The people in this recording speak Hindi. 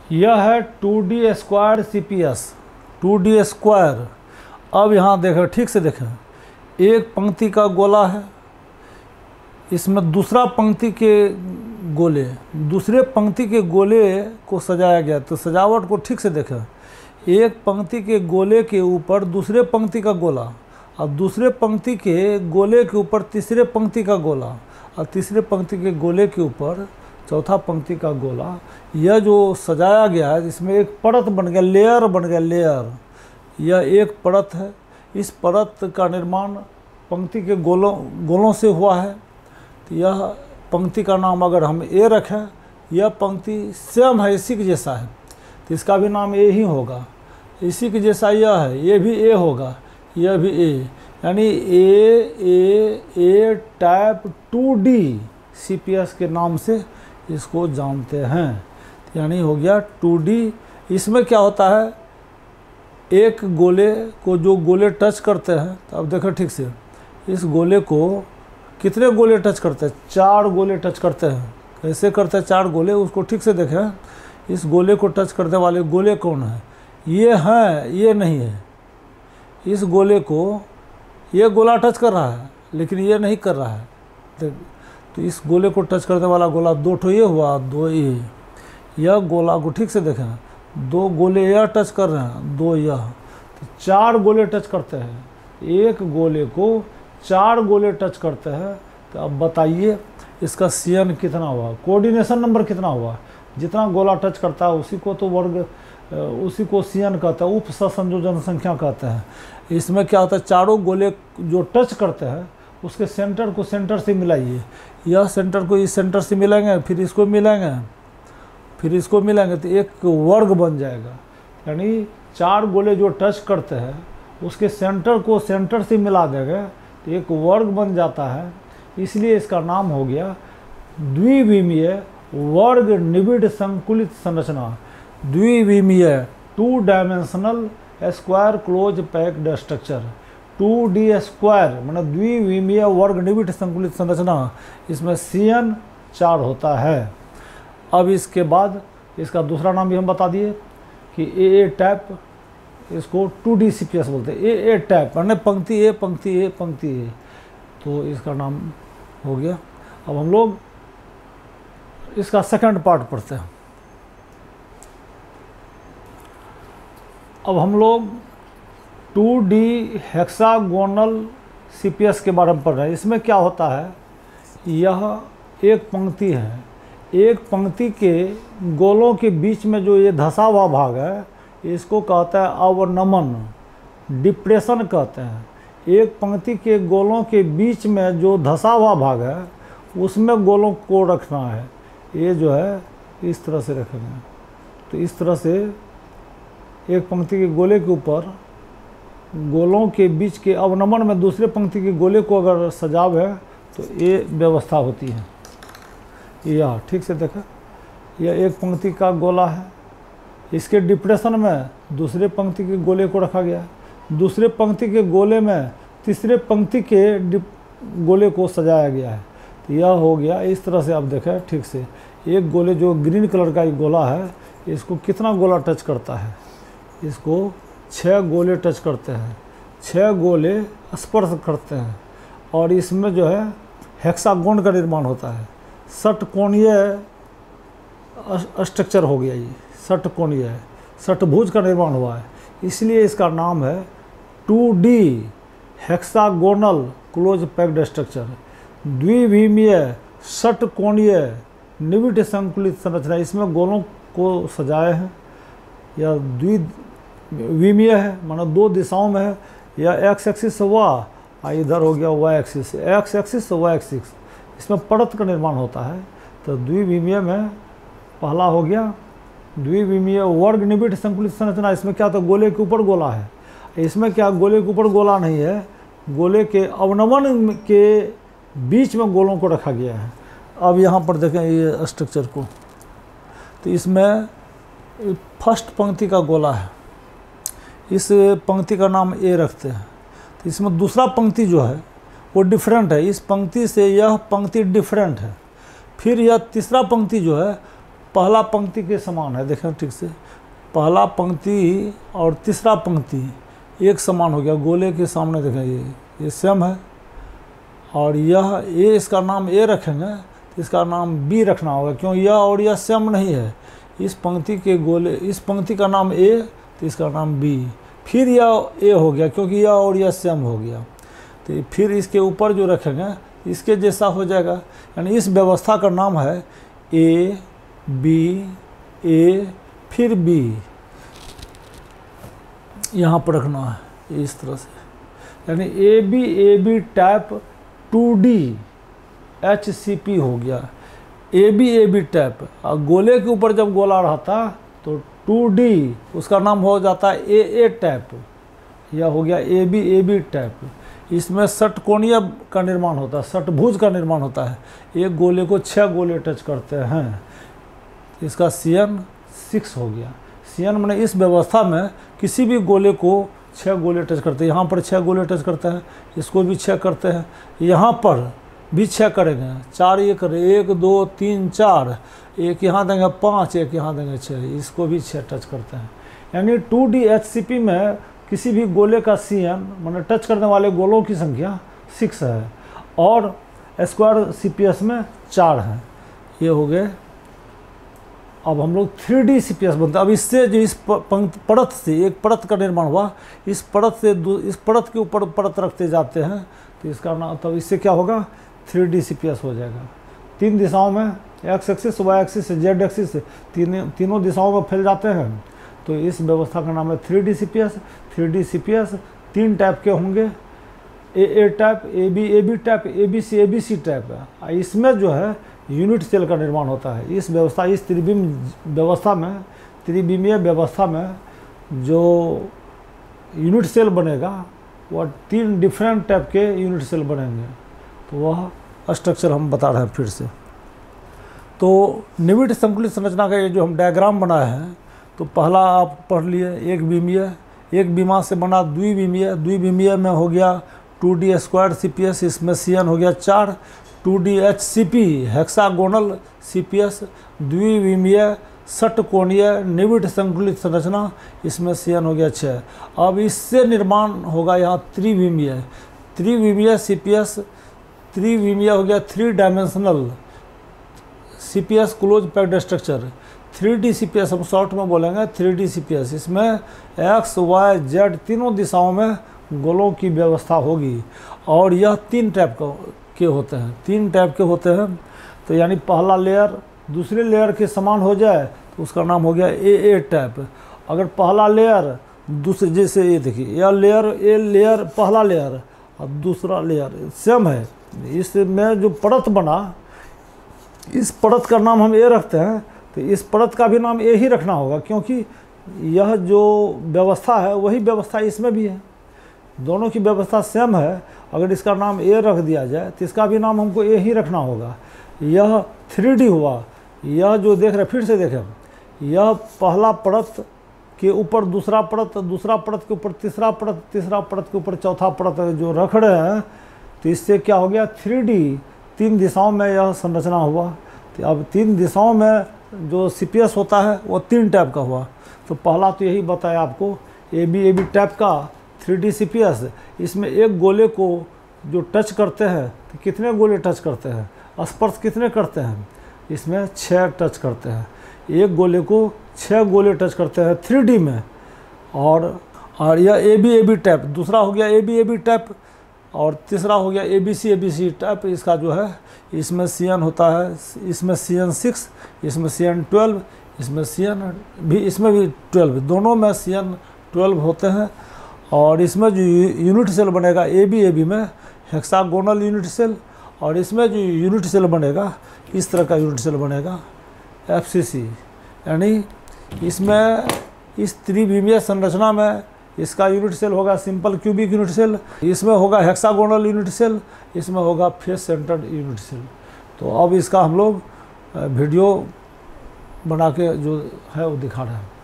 यह है 2D square CPS 2D square. अब यहाँ देखें, ठीक से देखें, एक पंक्ति का गोला है, इसमें दूसरा पंक्ति के गोले, दूसरे पंक्ति के गोले को सजाया गया। तो सजावट को ठीक से देखें, एक पंक्ति के गोले के ऊपर दूसरे पंक्ति का गोला, और दूसरे पंक्ति के गोले के ऊपर तीसरे पंक्ति का गोला, और तीसरे पंक्ति के गोले के ऊपर चौथा पंक्ति का गोला। यह जो सजाया गया है, इसमें एक परत बन गया, लेयर बन गया, लेयर। यह एक परत है। इस परत का निर्माण पंक्ति के गोलों से हुआ है। तो यह पंक्ति का नाम अगर हम ए रखें, यह पंक्ति सेम है, इसी के जैसा है, तो इसका भी नाम ए ही होगा। इसी के जैसा यह है, ये भी ए होगा, यह भी ए, यानी ए टाइप 2D CPS के नाम से इसको जानते हैं। यानी हो गया 2D। इसमें क्या होता है, एक गोले को जो गोले टच करते हैं, तो अब देखो ठीक से, इस गोले को कितने गोले टच करते हैं, 4 गोले टच करते हैं। कैसे करते हैं 4 गोले, उसको ठीक से देखें। इस गोले को टच करने वाले गोले कौन है, ये हैं, ये नहीं है। इस गोले को ये गोला टच कर रहा है, लेकिन ये नहीं कर रहा है। तो इस गोले को टच करने वाला गोला 2 ठो ये हुआ, 2 ये। यह गोला को ठीक से देखें, 2 गोले यह टच कर रहे हैं, 2 यह, तो 4 गोले टच करते हैं। एक गोले को 4 गोले टच करते हैं। तो अब बताइए इसका CN कितना हुआ, कोऑर्डिनेशन नंबर कितना हुआ। जितना गोला टच करता है उसी को तो वर्ग, उसी को CN कहते हैं, उप सहसंयोजन संख्या कहते हैं। इसमें क्या होता है, चारों गोले जो टच करते हैं उसके सेंटर को सेंटर से मिलाइए। यह सेंटर को इस सेंटर से मिलाएंगे, फिर इसको मिलाएंगे, फिर इसको मिलाएंगे, तो एक वर्ग बन जाएगा। यानी 4 गोले जो टच करते हैं उसके सेंटर को सेंटर से मिला देंगे तो एक वर्ग बन जाता है। इसलिए इसका नाम हो गया द्विविमीय वर्ग निबिड़ संकुलित संरचना। द्विविमीय 2 dimensional square close packed structure. 2D square मतलब द्विविमीय वर्ग निबिड़ संकुलित संरचना। इसमें CN 4 होता है। अब इसके बाद इसका दूसरा नाम भी हम बता दिए कि AA टाइप, इसको 2D CPS बोलते हैं। AA टाइप यानी पंक्ति ए पंक्ति ए पंक्ति ए, तो इसका नाम हो गया। अब हम लोग इसका सेकंड पार्ट पढ़ते हैं। अब हम लोग 2D हेक्सागोनल CPS के बारे में पढ़ रहे हैं। इसमें क्या होता है, यह एक पंक्ति है, एक पंक्ति के गोलों के बीच में जो ये धंसा हुआ भाग है इसको कहता है अवनमन, डिप्रेशन कहते हैं। एक पंक्ति के गोलों के बीच में जो धंसा हुआ भाग है उसमें गोलों को रखना है। ये जो है इस तरह से रखेंगे। तो इस तरह से एक पंक्ति के गोले के ऊपर गोलों के बीच के अवनमन में दूसरे पंक्ति के गोले को अगर सजाव है तो ये व्यवस्था होती है। यह ठीक से देखा, यह एक पंक्ति का गोला है, इसके डिप्रेशन में दूसरे पंक्ति के गोले को रखा गया, दूसरे पंक्ति के गोले में तीसरे पंक्ति के गोले को सजाया गया है। तो यह हो गया इस तरह से। आप देखें ठीक से, एक गोले जो ग्रीन कलर का एक गोला है, इसको कितना गोला टच करता है, इसको 6 गोले टच करते हैं, 6 गोले स्पर्श करते हैं, और इसमें जो है हेक्सागोन का निर्माण होता है। षटकोणीय स्ट्रक्चर हो गया, ये षटकोणीय षटभुज का निर्माण हुआ है, इसलिए इसका नाम है 2D hexagonal close packed structure. द्विविमीय षटकोणीय निबिड़ संकुलित संरचना। इसमें गोलों को सजाए हैं, या द्विविमीय है माना 2 दिशाओं में है, या एक्स एक्सिस हुआ, इधर हो गया Y axis, X axis Y axis. इसमें परत का निर्माण होता है। तो द्विविमीय में पहला हो गया द्विविमीय वर्ग निबिड़ संकुलित संरचना। इसमें क्या होता है, गोले के ऊपर गोला है। इसमें क्या, गोले के ऊपर गोला नहीं है, गोले के अवनमन के बीच में गोलों को रखा गया है। अब यहाँ पर देखें ये स्ट्रक्चर को, तो इसमें फर्स्ट पंक्ति का गोला है, इस पंक्ति का नाम ए रखते हैं। तो इसमें दूसरा पंक्ति जो है वो डिफरेंट है, इस पंक्ति से यह पंक्ति डिफरेंट है। फिर यह तीसरा पंक्ति जो है पहला पंक्ति के समान है, देखें ठीक से, पहला पंक्ति और तीसरा पंक्ति एक समान हो गया, गोले के सामने देखें ये सेम है। और यह ए, इसका नाम ए रखेंगे तो इसका नाम बी रखना होगा, क्यों यह और यह सेम नहीं है। इस पंक्ति के गोले, इस पंक्ति का नाम ए तो इसका नाम बी, फिर यह ए हो गया क्योंकि यह और यह सेम हो गया, तो फिर इसके ऊपर जो रखेंगे इसके जैसा हो जाएगा। यानी इस व्यवस्था का नाम है ए फिर बी, यहाँ पर रखना है इस तरह से। यानी ए बी टाइप 2D HCP हो गया, ए बी टाइप। और गोले के ऊपर जब गोला रहता तो 2D उसका नाम हो जाता है ए टाइप, यह हो गया ए बी टाइप। इसमें षटकोणीय का निर्माण होता है, षटभुज का निर्माण होता है, एक गोले को 6 गोले टच करते हैं, इसका CN 6 हो गया। CN मैंने इस व्यवस्था में किसी भी गोले को 6 गोले टच करते हैं, यहाँ पर 6 गोले टच करते हैं, इसको भी 6 करते हैं, यहाँ पर भी 6 करेंगे, 4 ये करें, 1 2 3 4, एक यहाँ देंगे 5, एक यहाँ देंगे 6, इसको भी 6 टच करते हैं। यानी 2D HCP में किसी भी गोले का CN मैंने टच करने वाले गोलों की संख्या 6 है, और स्क्वायर CPS में 4 है। ये हो गए। अब हम लोग 3D CPS बनते हैं। अब इससे जो इस परत से एक परत का निर्माण हुआ, इस परत से इस परत के ऊपर परत रखते जाते हैं, तो इसका नाम, तब इससे क्या होगा, 3D CPS हो जाएगा। 3 दिशाओं में, X axis, Y axis, Z axis, तीनों दिशाओं में फैल जाते हैं, तो इस व्यवस्था का नाम है 3D CPS। 3D CPS 3 type के होंगे, A type, A B type, ABC type. इसमें जो है यूनिट सेल का निर्माण होता है। इस व्यवस्था, इस त्रिविमीय व्यवस्था में जो यूनिट सेल बनेगा वह 3 डिफरेंट टाइप के यूनिट सेल बनेंगे, तो वह स्ट्रक्चर हम बता रहे हैं फिर से। तो निविड संकुलित संरचना का ये जो हम डायग्राम बनाए हैं, तो पहला आप पढ़ लिए एक विमीय, एक विमा से बना द्विविमीय, द्विविमीय में हो गया 2D स्क्वायर CPS, इसमें CN हो गया 4, 2D HCP हेक्सागोनल CPS, द्विविमीय षटकोणीय निविड संकुलित संरचना, इसमें CN हो गया 6। अब इससे निर्माण होगा यहाँ त्रिविमीय CPS, त्रिविमीय हो गया 3 dimensional CPS close packed structure. 3D CPS हम शॉर्ट में बोलेंगे 3D CPS, इसमें X Y Z तीनों दिशाओं में गोलों की व्यवस्था होगी, और यह 3 टाइप के होते हैं, 3 टाइप के होते हैं। तो यानी पहला लेयर दूसरे लेयर के समान हो जाए तो उसका नाम हो गया ए टाइप। अगर पहला लेयर दूसरे, जैसे ये देखिए, यह लेयर ए लेयर पहला लेयर और दूसरा लेयर सेम है, इसमें जो परत बना, इस परत का नाम हम ए रखते हैं, तो इस परत का भी नाम ए ही रखना होगा, क्योंकि यह जो व्यवस्था है वही व्यवस्था इसमें भी है, दोनों की व्यवस्था सेम है। अगर इसका नाम ए रख दिया जाए तो इसका भी नाम हमको ए ही रखना होगा। यह 3D हुआ, यह जो देख रहे, फिर से देखें, यह पहला परत के ऊपर दूसरा परत, दूसरा परत के ऊपर तीसरा परत, तीसरा परत के ऊपर चौथा परत जो रख रहे हैं, तो इससे क्या हो गया 3D, 3 दिशाओं में यह संरचना हुआ। तो अब 3 दिशाओं में जो CPS होता है वो 3 टाइप का हुआ। तो पहला तो यही बताया आपको, ए बी टाइप का 3D CPS। इसमें एक गोले को जो टच करते हैं तो कितने गोले टच करते हैं, स्पर्श कितने करते हैं, इसमें 6 टच करते हैं। एक गोले को 6 गोले टच करते हैं 3D में। और यह ए बी टाइप, दूसरा हो गया ए बी टाइप, और तीसरा हो गया ABC टाइप। इसका जो है, इसमें CN होता है, इसमें CN 6, इसमें CN 12, इसमें CN भी, इसमें भी 12, दोनों में CN 12 होते हैं। और इसमें जो यूनिट सेल बनेगा ए बी में हेक्सागोनल यूनिट सेल, और इसमें जो यूनिट सेल बनेगा इस तरह का यूनिट सेल बनेगा FCC। यानी इसमें इस त्रिविमीय संरचना में इसका यूनिट सेल होगा सिंपल क्यूबिक यूनिट सेल, इसमें होगा हेक्सागोनल यूनिट सेल, इसमें होगा फेस सेंटर्ड यूनिट सेल। तो अब इसका हम लोग वीडियो बना के जो है वो दिखा रहे हैं।